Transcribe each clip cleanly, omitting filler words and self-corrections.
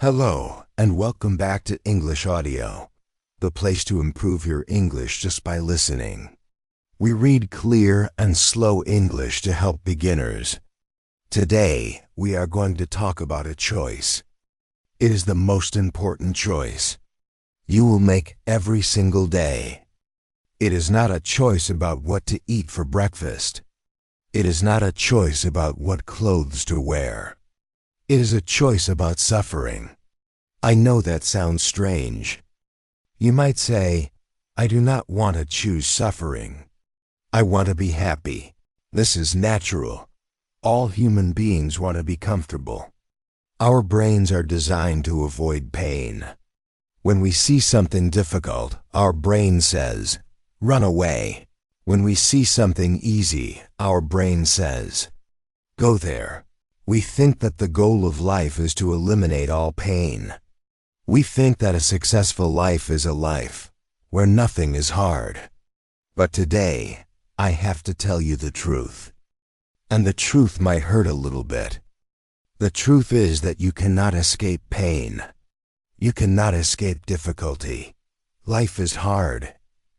Hello, and welcome back to English Audio, the place to improve your English just by listening. We read clear and slow English to help beginners. Today, we are going to talk about a choice. It is the most important choice you will make every single day. It is not a choice about what to eat for breakfast. It is not a choice about what clothes to wear. It is a choice about suffering. I know that sounds strange. You might say, I do not want to choose suffering. I want to be happy. This is natural. All human beings want to be comfortable. Our brains are designed to avoid pain. When we see something difficult, our brain says, run away. When we see something easy, our brain says, go there. We think that the goal of life is to eliminate all pain. We think that a successful life is a life where nothing is hard. But today, I have to tell you the truth. And the truth might hurt a little bit. The truth is that you cannot escape pain. You cannot escape difficulty. Life is hard.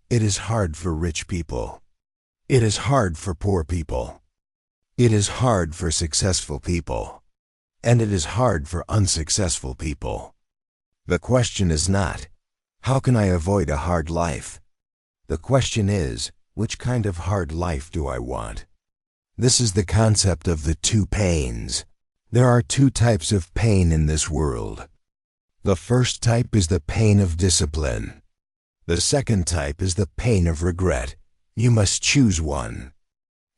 It is hard for rich people. It is hard for poor people. It is hard for successful people, and it is hard for unsuccessful people. The question is not, how can I avoid a hard life? The question is, which kind of hard life do I want? This is the concept of the two pains. There are two types of pain in this world. The first type is the pain of discipline. The second type is the pain of regret. You must choose one.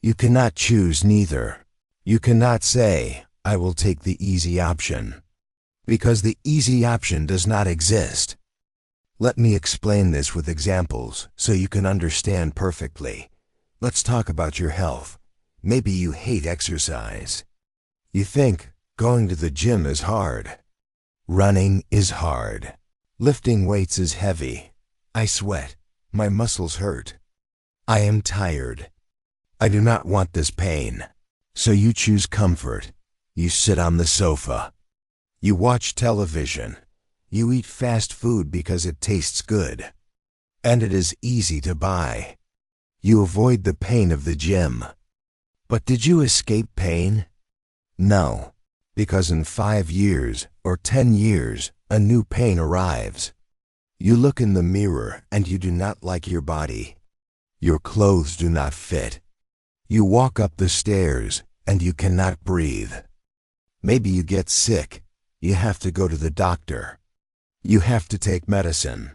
You cannot choose neither. You cannot say, I will take the easy option. Because the easy option does not exist. Let me explain this with examples so you can understand perfectly. Let's talk about your health. Maybe you hate exercise. You think going to the gym is hard. Running is hard. Lifting weights is heavy. I sweat. My muscles hurt. I am tired. I do not want this pain. So you choose comfort. You sit on the sofa. You watch television. You eat fast food because it tastes good. And it is easy to buy. You avoid the pain of the gym. But did you escape pain? No. Because in 5 years or 10 years, a new pain arrives. You look in the mirror and you do not like your body. Your clothes do not fit. You walk up the stairs and you cannot breathe. Maybe you get sick. You have to go to the doctor. You have to take medicine.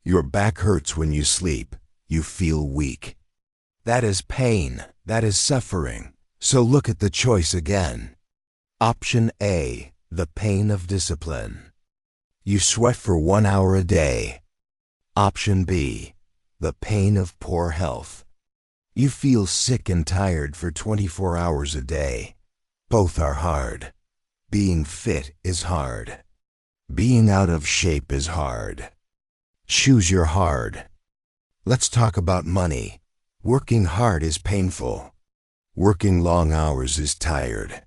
Your back hurts when you sleep. You feel weak. That is pain. That is suffering. So look at the choice again. Option A, the pain of discipline. You sweat for 1 hour a day. Option B, the pain of poor health. You feel sick and tired for 24 hours a day. Both are hard. Being fit is hard. Being out of shape is hard. Choose your hard. Let's talk about money. Working hard is painful. Working long hours is tired.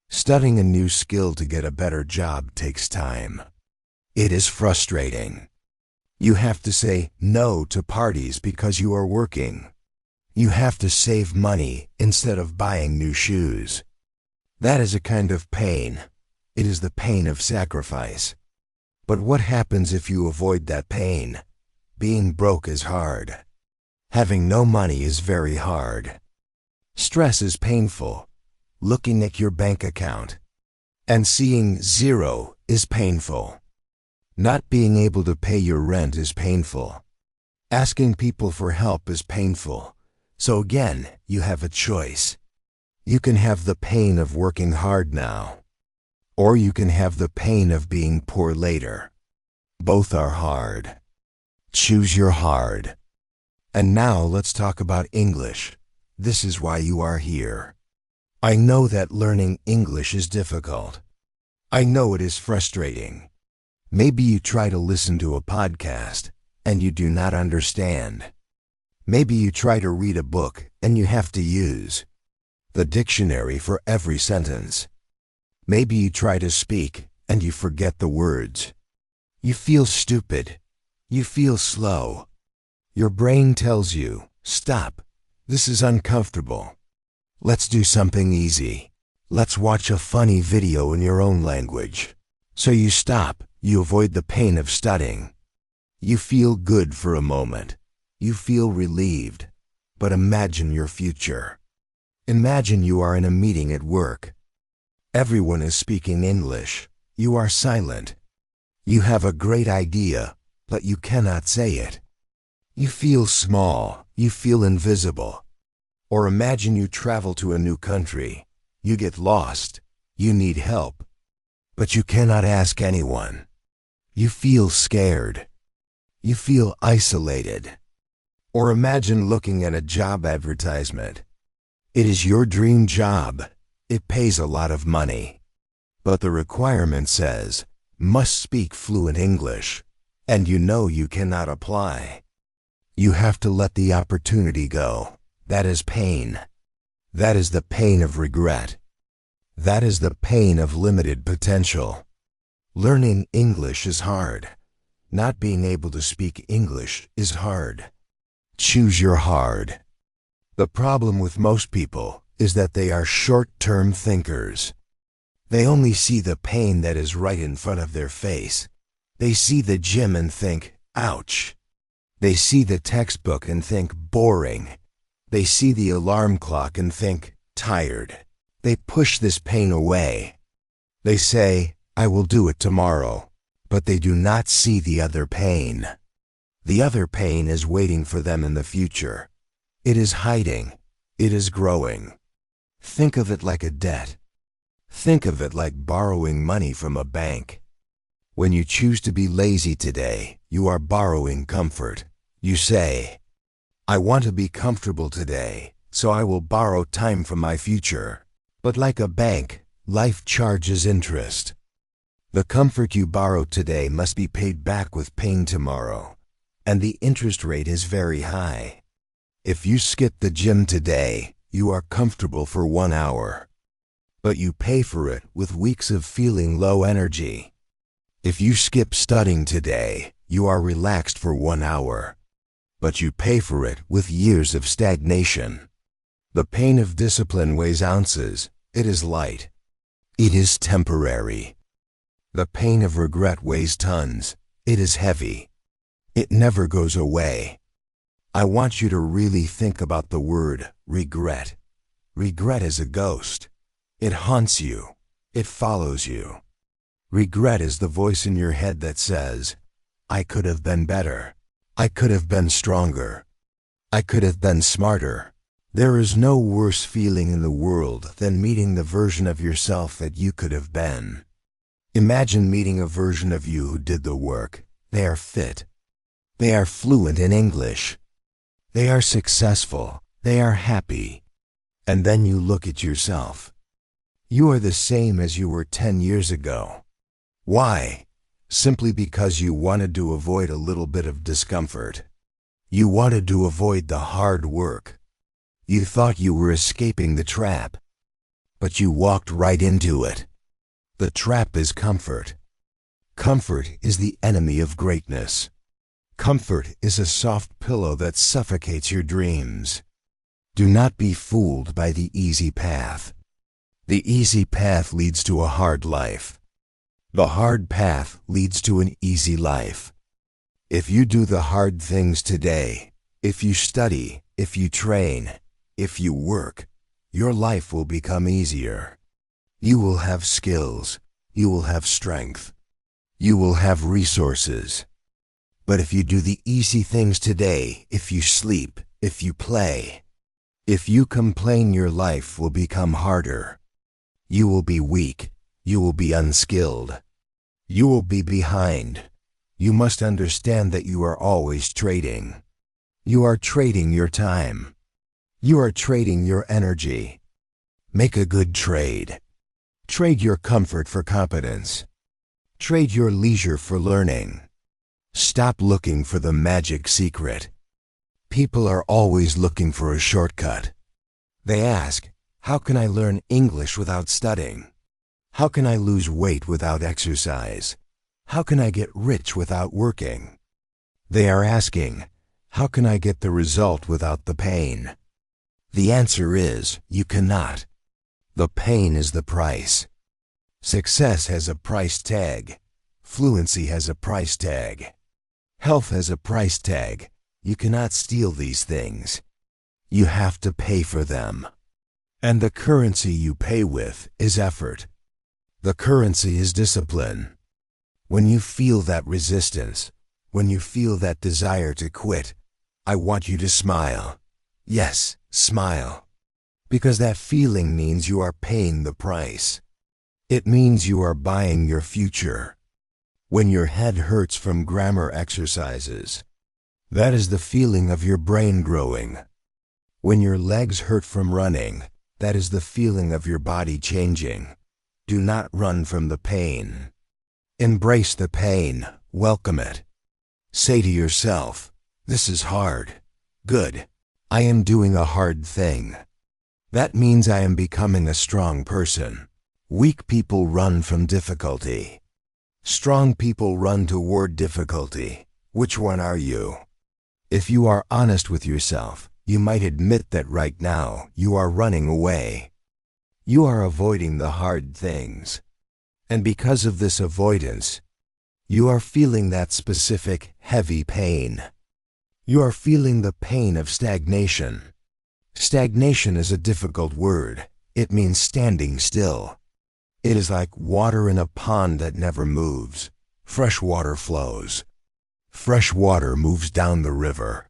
Studying a new skill to get a better job takes time. It is frustrating. You have to say no to parties because you are working. You have to save money instead of buying new shoes. That is a kind of pain. It is the pain of sacrifice. But what happens if you avoid that pain? Being broke is hard. Having no money is very hard. Stress is painful. Looking at your bank account and seeing zero is painful. Not being able to pay your rent is painful. Asking people for help is painful. So again, you have a choice. You can have the pain of working hard now, or you can have the pain of being poor later. Both are hard. Choose your hard. And now let's talk about English. This is why you are here. I know that learning English is difficult. I know it is frustrating. Maybe you try to listen to a podcast and you do not understand. Maybe you try to read a book and you have to use the dictionary for every sentence. Maybe you try to speak and you forget the words. You feel stupid. You feel slow. Your brain tells you, stop. This is uncomfortable. Let's do something easy. Let's watch a funny video in your own language. So you stop. You avoid the pain of studying. You feel good for a moment. You feel relieved. But imagine your future. Imagine you are in a meeting at work. Everyone is speaking English. You are silent. You have a great idea, but you cannot say it. You feel small. You feel invisible. Or imagine you travel to a new country. You get lost. You need help. But you cannot ask anyone. You feel scared. You feel isolated. Or imagine looking at a job advertisement. It is your dream job. It pays a lot of money. But the requirement says, must speak fluent English, and you know you cannot apply. You have to let the opportunity go. That is pain. That is the pain of regret. That is the pain of limited potential. Learning English is hard. Not being able to speak English is hard. Choose your hard. The problem with most people is that they are short-term thinkers. They only see the pain that is right in front of their face. They see the gym and think, ouch. They see the textbook and think, boring. They see the alarm clock and think, tired. They push this pain away. They say, I will do it tomorrow. But they do not see the other pain. The other pain is waiting for them in the future. It is hiding. It is growing. Think of it like a debt. Think of it like borrowing money from a bank. When you choose to be lazy today, you are borrowing comfort. You say, I want to be comfortable today, so I will borrow time from my future. But like a bank, life charges interest. The comfort you borrow today must be paid back with pain tomorrow, and the interest rate is very high. If you skip the gym today, you are comfortable for 1 hour, but you pay for it with weeks of feeling low energy. If you skip studying today, you are relaxed for 1 hour, but you pay for it with years of stagnation. The pain of discipline weighs ounces. It is light. It is temporary. The pain of regret weighs tons. It is heavy. It never goes away. I want you to really think about the word regret. Regret is a ghost. It haunts you. It follows you. Regret is the voice in your head that says, I could have been better. I could have been stronger. I could have been smarter. There is no worse feeling in the world than meeting the version of yourself that you could have been. Imagine meeting a version of you who did the work. They are fit. They are fluent in English. They are successful. They are happy. And then you look at yourself. You are the same as you were 10 years ago. Why? Simply because you wanted to avoid a little bit of discomfort. You wanted to avoid the hard work. You thought you were escaping the trap. But you walked right into it. The trap is comfort. Comfort is the enemy of greatness. Comfort is a soft pillow that suffocates your dreams. Do not be fooled by the easy path. The easy path leads to a hard life. The hard path leads to an easy life. If you do the hard things today, if you study, if you train, if you work, your life will become easier. You will have skills. You will have strength. You will have resources. But if you do the easy things today, if you sleep, if you play, if you complain, your life will become harder. You will be weak. You will be unskilled. You will be behind. You must understand that you are always trading. You are trading your time. You are trading your energy. Make a good trade. Trade your comfort for competence. Trade your leisure for learning. Stop looking for the magic secret. People are always looking for a shortcut. They ask, how can I learn English without studying? How can I lose weight without exercise? How can I get rich without working? They are asking, how can I get the result without the pain? The answer is, you cannot. The pain is the price. Success has a price tag. Fluency has a price tag. Health has a price tag. You cannot steal these things. You have to pay for them. And the currency you pay with is effort. The currency is discipline. When you feel that resistance, when you feel that desire to quit, I want you to smile. Yes, smile. Because that feeling means you are paying the price. It means you are buying your future. When your head hurts from grammar exercises, that is the feeling of your brain growing. When your legs hurt from running, that is the feeling of your body changing. Do not run from the pain. Embrace the pain, welcome it. Say to yourself, this is hard. Good. I am doing a hard thing. That means I am becoming a strong person. Weak people run from difficulty. Strong people run toward difficulty. Which one are you? If you are honest with yourself, you might admit that right now you are running away. You are avoiding the hard things. And because of this avoidance, you are feeling that specific, heavy pain. You are feeling the pain of stagnation. Stagnation is a difficult word. It means standing still. It is like water in a pond that never moves. Fresh water flows. Fresh water moves down the river.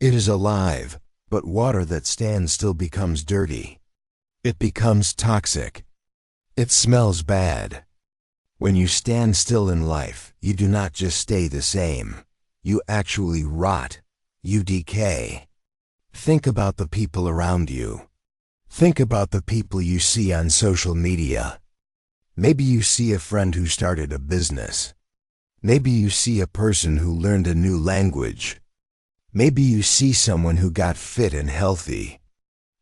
It is alive, but water that stands still becomes dirty. It becomes toxic. It smells bad. When you stand still in life, you do not just stay the same. You actually rot. You decay. Think about the people around you. Think about the people you see on social media. Maybe you see a friend who started a business. Maybe you see a person who learned a new language. Maybe you see someone who got fit and healthy.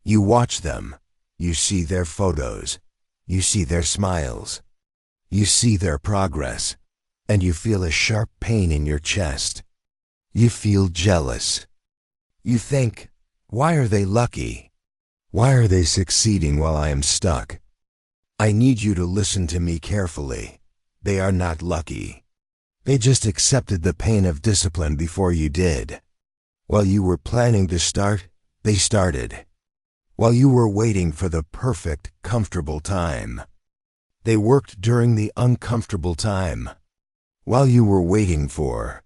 You watch them. You see their photos. You see their smiles. You see their progress. And you feel a sharp pain in your chest. You feel jealous. You think, why are they lucky? Why are they succeeding while I am stuck? I need you to listen to me carefully. They are not lucky. They just accepted the pain of discipline before you did. While you were planning to start, they started. While you were waiting for the perfect, comfortable time, they worked during the uncomfortable time. While you were waiting for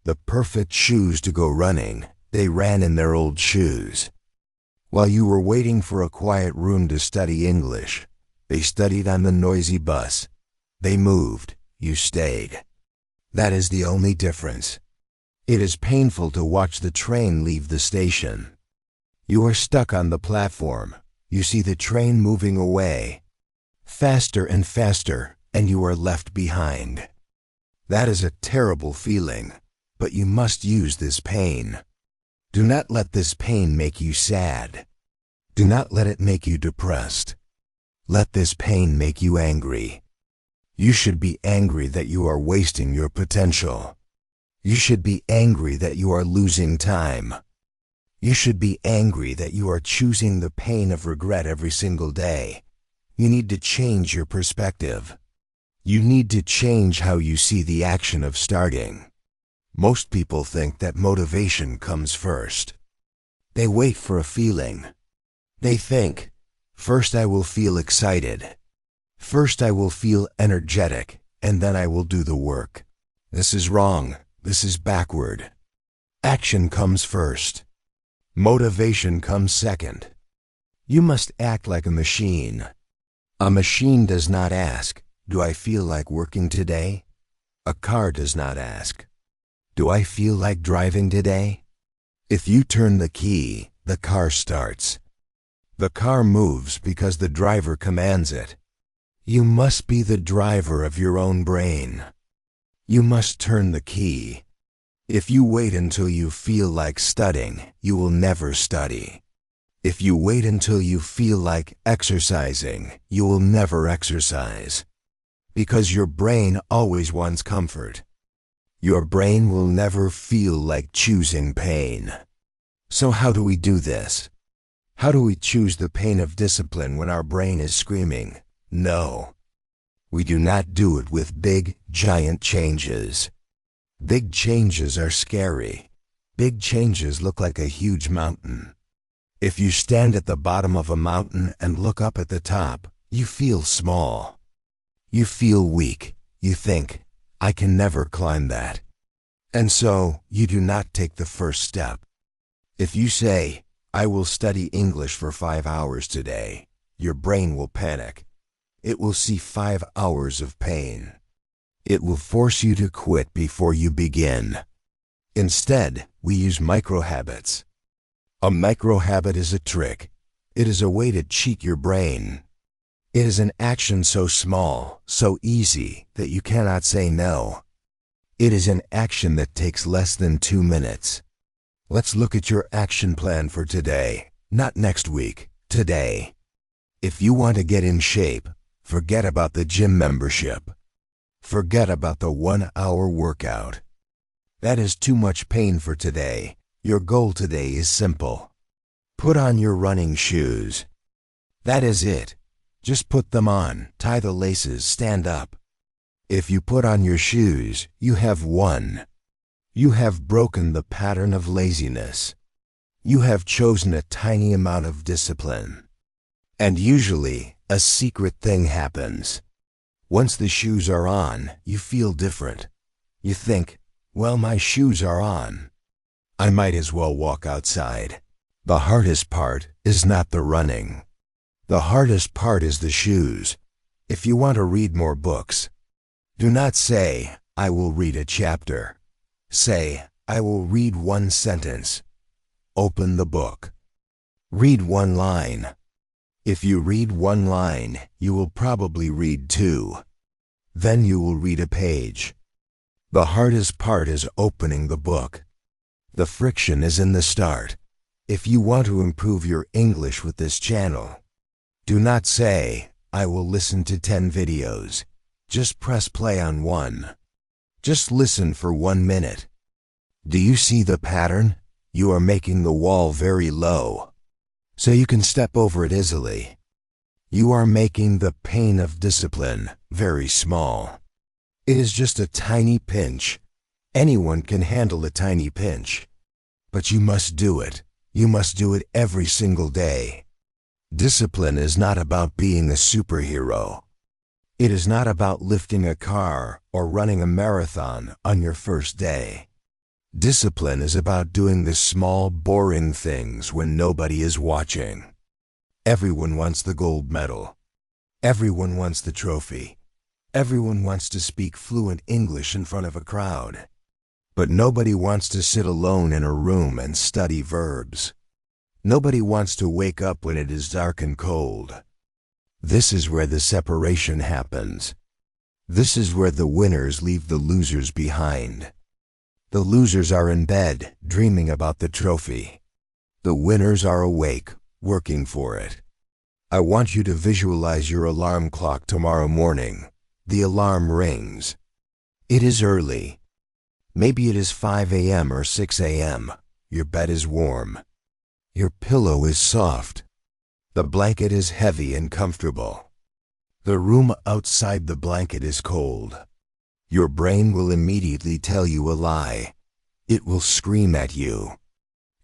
the perfect shoes to go running, they ran in their old shoes. While you were waiting for a quiet room to study English, they studied on the noisy bus. They moved, you stayed. That is the only difference. It is painful to watch the train leave the station. You are stuck on the platform. You see the train moving away, faster and faster, and you are left behind. That is a terrible feeling, but you must use this pain. Do not let this pain make you sad. Do not let it make you depressed. Let this pain make you angry. You should be angry that you are wasting your potential. You should be angry that you are losing time. You should be angry that you are choosing the pain of regret every single day. You need to change your perspective. You need to change how you see the action of starting. Most people think that motivation comes first. They wait for a feeling. They think, first I will feel excited. First I will feel energetic, and then I will do the work. This is wrong. This is backward. Action comes first. Motivation comes second. You must act like a machine. A machine does not ask, do I feel like working today? A car does not ask, do I feel like driving today? If you turn the key, the car starts. The car moves because the driver commands it. You must be the driver of your own brain. You must turn the key. If you wait until you feel like studying, you will never study. If you wait until you feel like exercising, you will never exercise. Because your brain always wants comfort. Your brain will never feel like choosing pain. So how do we do this? How do we choose the pain of discipline when our brain is screaming, no? We do not do it with big, giant changes. Big changes are scary. Big changes look like a huge mountain. If you stand at the bottom of a mountain and look up at the top, you feel small. You feel weak. You think, I can never climb that. And so, you do not take the first step. If you say, I will study English for 5 hours today, your brain will panic. It will see 5 hours of pain. It will force you to quit before you begin. Instead, we use micro-habits. A micro-habit is a trick. It is a way to cheat your brain. It is an action so small, so easy, that you cannot say no. It is an action that takes less than 2 minutes. Let's look at your action plan for today, not next week, today. If you want to get in shape, forget about the gym membership. Forget about the 1-hour workout. That is too much pain for today. Your goal today is simple. Put on your running shoes. That is it. Just put them on, tie the laces, stand up. If you put on your shoes, you have won. You have broken the pattern of laziness. You have chosen a tiny amount of discipline. And usually, a secret thing happens. Once the shoes are on, you feel different. You think, well, my shoes are on. I might as well walk outside. The hardest part is not the running. The hardest part is the shoes. If you want to read more books, do not say, I will read a chapter. Say, I will read 1 sentence. Open the book. Read 1 line. If you read 1 line, you will probably read 2. Then you will read a page. The hardest part is opening the book. The friction is in the start. If you want to improve your English with this channel, do not say, I will listen to 10 videos. Just press play on 1. Just listen for 1 minute. Do you see the pattern? You are making the wall very low, so you can step over it easily. You are making the pain of discipline very small. It is just a tiny pinch. Anyone can handle a tiny pinch. But you must do it. You must do it every single day. Discipline is not about being a superhero. It is not about lifting a car or running a marathon on your first day. Discipline is about doing the small, boring things when nobody is watching. Everyone wants the gold medal. Everyone wants the trophy. Everyone wants to speak fluent English in front of a crowd. But nobody wants to sit alone in a room and study verbs. Nobody wants to wake up when it is dark and cold. This is where the separation happens. This is where the winners leave the losers behind. The losers are in bed, dreaming about the trophy. The winners are awake, working for it. I want you to visualize your alarm clock tomorrow morning. The alarm rings. It is early. Maybe it is 5 a.m. or 6 a.m. Your bed is warm. Your pillow is soft. The blanket is heavy and comfortable. The room outside the blanket is cold. Your brain will immediately tell you a lie. It will scream at you.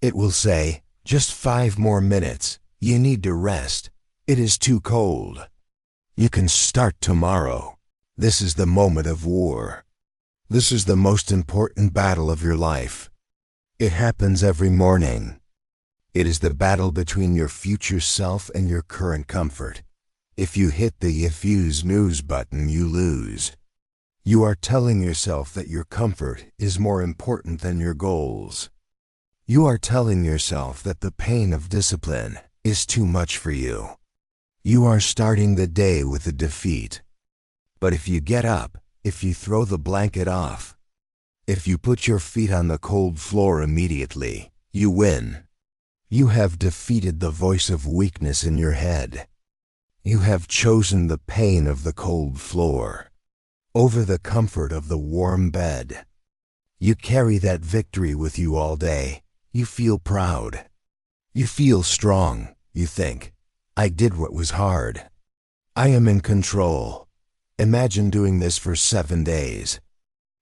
It will say, just 5 more minutes. You need to rest. It is too cold. You can start tomorrow. This is the moment of war. This is the most important battle of your life. It happens every morning. It is the battle between your future self and your current comfort. If you hit the "if you snooze" button, you lose. You are telling yourself that your comfort is more important than your goals. You are telling yourself that the pain of discipline is too much for you. You are starting the day with a defeat. But if you get up, if you throw the blanket off, if you put your feet on the cold floor immediately, you win. You have defeated the voice of weakness in your head. You have chosen the pain of the cold floor over the comfort of the warm bed. You carry that victory with you all day. You feel proud. You feel strong. You think, I did what was hard. I am in control. Imagine doing this for 7 days.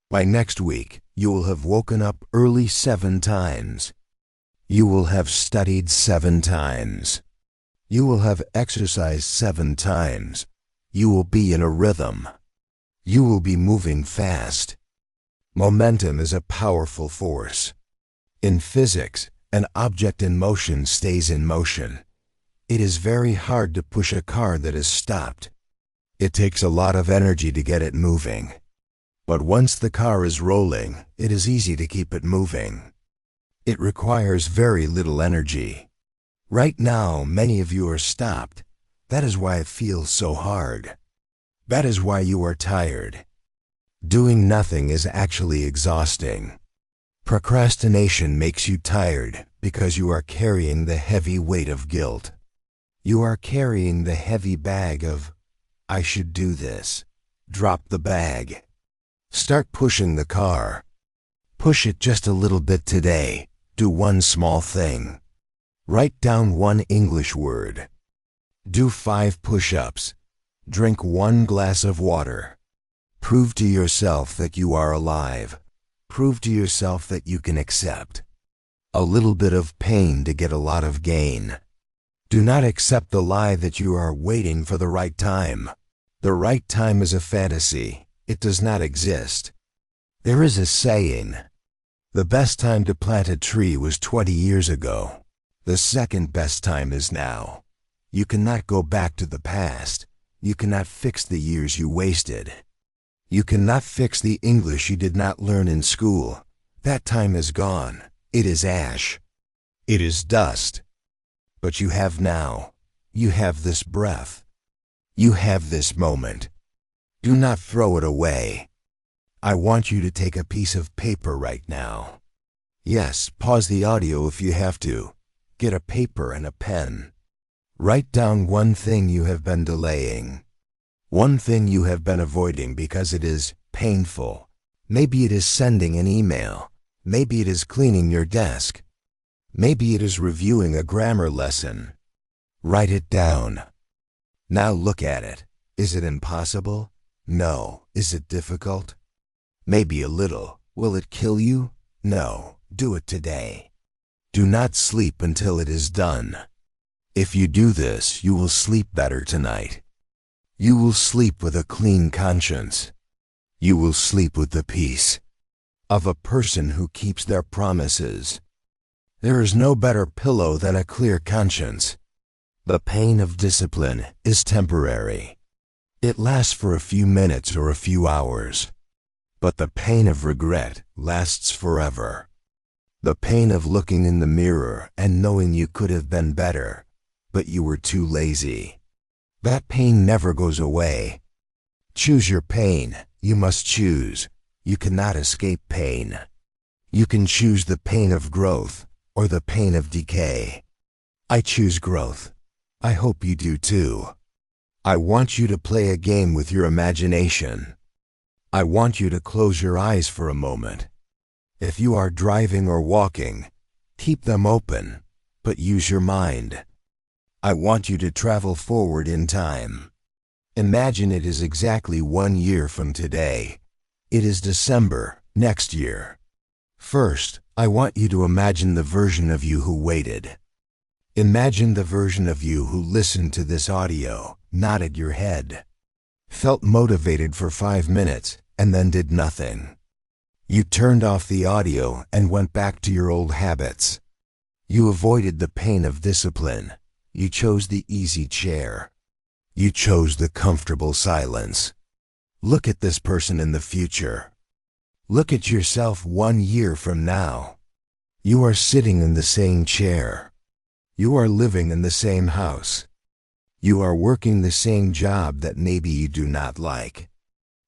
By next week, you will have woken up early 7 times. You will have studied 7 times. You will have exercised 7 times. You will be in a rhythm. You will be moving fast. Momentum is a powerful force. In physics, an object in motion stays in motion. It is very hard to push a car that is stopped. It takes a lot of energy to get it moving. But once the car is rolling, it is easy to keep it moving. It requires very little energy. Right now, many of you are stopped. That is why it feels so hard. That is why you are tired. Doing nothing is actually exhausting. Procrastination makes you tired because you are carrying the heavy weight of guilt. You are carrying the heavy bag of, I should do this. Drop the bag. Start pushing the car. Push it just a little bit today. Do one small thing. Write down one English word. Do 5 push-ups. Drink 1 glass of water. Prove to yourself that you are alive. Prove to yourself that you can accept a little bit of pain to get a lot of gain. Do not accept the lie that you are waiting for the right time. The right time is a fantasy. It does not exist. There is a saying, the best time to plant a tree was 20 years ago. The second best time is now. You cannot go back to the past. You cannot fix the years you wasted. You cannot fix the English you did not learn in school. That time is gone. It is ash. It is dust. But you have now. You have this breath. You have this moment. Do not throw it away. I want you to take a piece of paper right now. Yes, pause the audio if you have to. Get a paper and a pen. Write down one thing you have been delaying. One thing you have been avoiding because it is painful. Maybe it is sending an email. Maybe it is cleaning your desk. Maybe it is reviewing a grammar lesson. Write it down. Now look at it. Is it impossible? No. Is it difficult? Maybe a little. Will it kill you? No. Do it today. Do not sleep until it is done. If you do this, you will sleep better tonight. You will sleep with a clean conscience. You will sleep with the peace of a person who keeps their promises. There is no better pillow than a clear conscience. The pain of discipline is temporary. It lasts for a few minutes or a few hours. But the pain of regret lasts forever. The pain of looking in the mirror and knowing you could have been better, but you were too lazy. That pain never goes away. Choose your pain. You must choose. You cannot escape pain. You can choose the pain of growth or the pain of decay. I choose growth. I hope you do too. I want you to play a game with your imagination. I want you to close your eyes for a moment. If you are driving or walking, keep them open, but use your mind. I want you to travel forward in time. Imagine it is exactly 1 year from today. It is December next year. First, I want you to imagine the version of you who waited. Imagine the version of you who listened to this audio, nodded your head, felt motivated for 5 minutes, and then did nothing. You turned off the audio and went back to your old habits. You avoided the pain of discipline. You chose the easy chair. You chose the comfortable silence. Look at this person in the future. Look at yourself 1 year from now. You are sitting in the same chair. You are living in the same house. You are working the same job that maybe you do not like.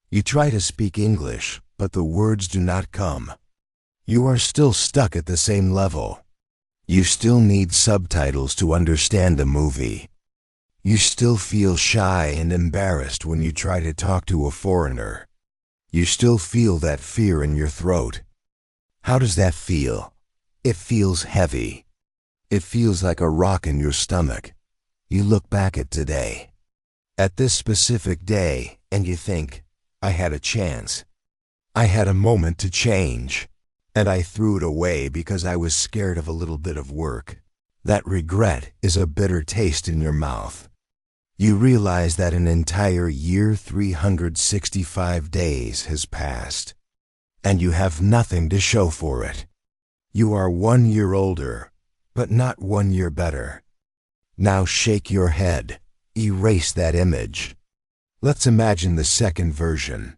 You try to speak English, but the words do not come. You are still stuck at the same level. You still need subtitles to understand a movie. You still feel shy and embarrassed when you try to talk to a foreigner. You still feel that fear in your throat. How does that feel? It feels heavy. It feels like a rock in your stomach. You look back at today, at this specific day, and you think, I had a chance. I had a moment to change, and I threw it away because I was scared of a little bit of work. That regret is a bitter taste in your mouth. You realize that an entire year, 365 days has passed, and you have nothing to show for it. You are 1 year older, but not 1 year better. Now shake your head. Erase that image. Let's imagine the second version.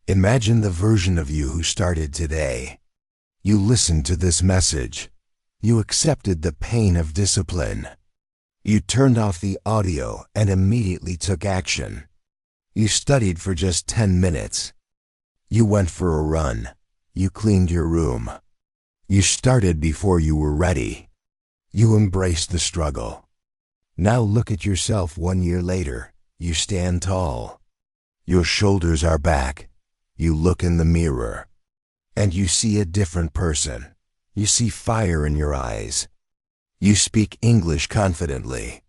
Imagine the version of you who started today. You listened to this message. You accepted the pain of discipline. You turned off the audio and immediately took action. You studied for just 10 minutes. You went for a run. You cleaned your room. You started before you were ready. You embraced the struggle. Now look at yourself 1 year later. You stand tall. Your shoulders are back. You look in the mirror, and you see a different person. You see fire in your eyes. You speak English confidently.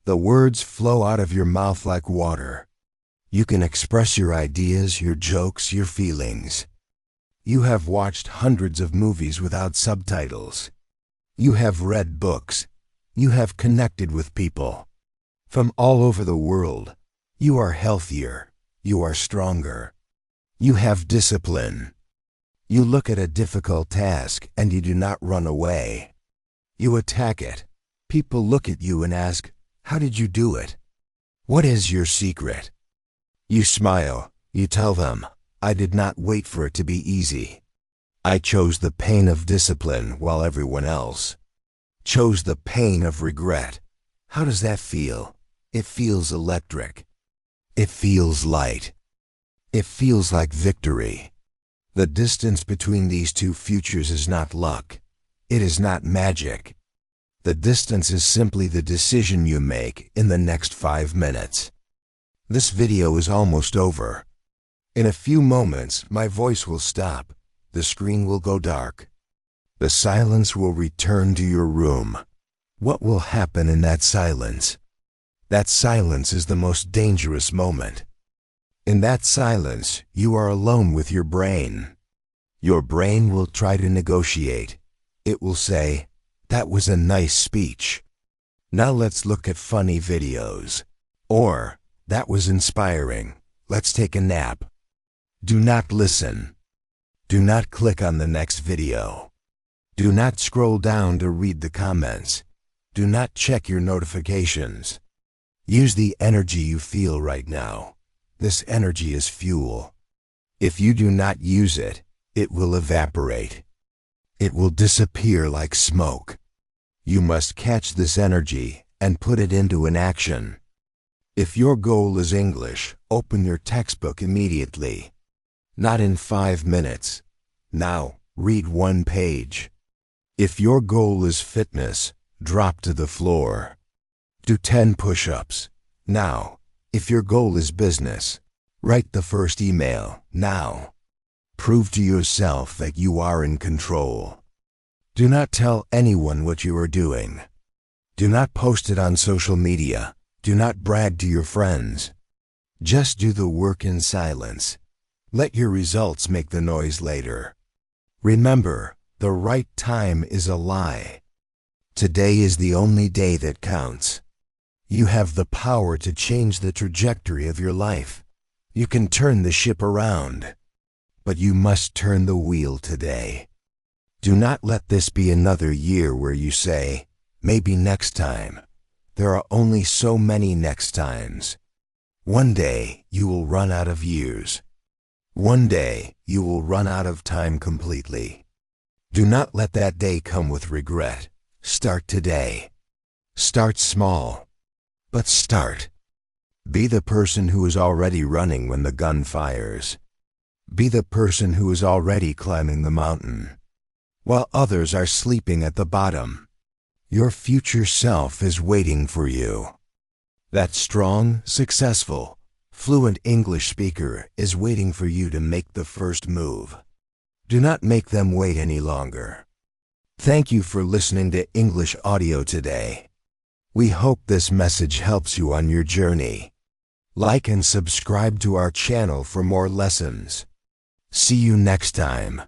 The words flow out of your mouth like water. You can express your ideas, your jokes, your feelings. You have watched hundreds of movies without subtitles. You have read books. You have connected with people from all over the world. You are healthier. You are stronger. You have discipline. You look at a difficult task and you do not run away. You attack it. People look at you and ask, how did you do it? What is your secret? You smile. You tell them, I did not wait for it to be easy. I chose the pain of discipline while everyone else chose the pain of regret. How does that feel? It feels electric. It feels light. It feels like victory. The distance between these two futures is not luck. It is not magic. The distance is simply the decision you make in the next 5 minutes. This video is almost over. In a few moments, my voice will stop. The screen will go dark. The silence will return to your room. What will happen in that silence? That silence is the most dangerous moment. In that silence, you are alone with your brain. Your brain will try to negotiate. It will say, that was a nice speech. Now let's look at funny videos. Or, that was inspiring. Let's take a nap. Do not listen. Do not click on the next video. Do not scroll down to read the comments. Do not check your notifications. Use the energy you feel right now. This energy is fuel. If you do not use it, it will evaporate. It will disappear like smoke. You must catch this energy and put it into an action. If your goal is English, open your textbook immediately. Not in 5 minutes. Now, read 1 page. If your goal is fitness, drop to the floor. Do 10 push-ups. Now, if your goal is business, write the first email now. Prove to yourself that you are in control. Do not tell anyone what you are doing. Do not post it on social media. Do not brag to your friends. Just do the work in silence. Let your results make the noise later. Remember, the right time is a lie. Today is the only day that counts. You have the power to change the trajectory of your life. You can turn the ship around. But you must turn the wheel today. Do not let this be another year where you say, maybe next time. There are only so many next times. One day you will run out of years. One day you will run out of time completely. Do not let that day come with regret. Start today. Start small, but start. Be the person who is already running when the gun fires. Be the person who is already climbing the mountain. while others are sleeping at the bottom. Your future self is waiting for you. That strong, successful, fluent English speaker is waiting for you to make the first move. Do not make them wait any longer. Thank you for listening to English Audio today. We hope this message helps you on your journey. Like and subscribe to our channel for more lessons. See you next time.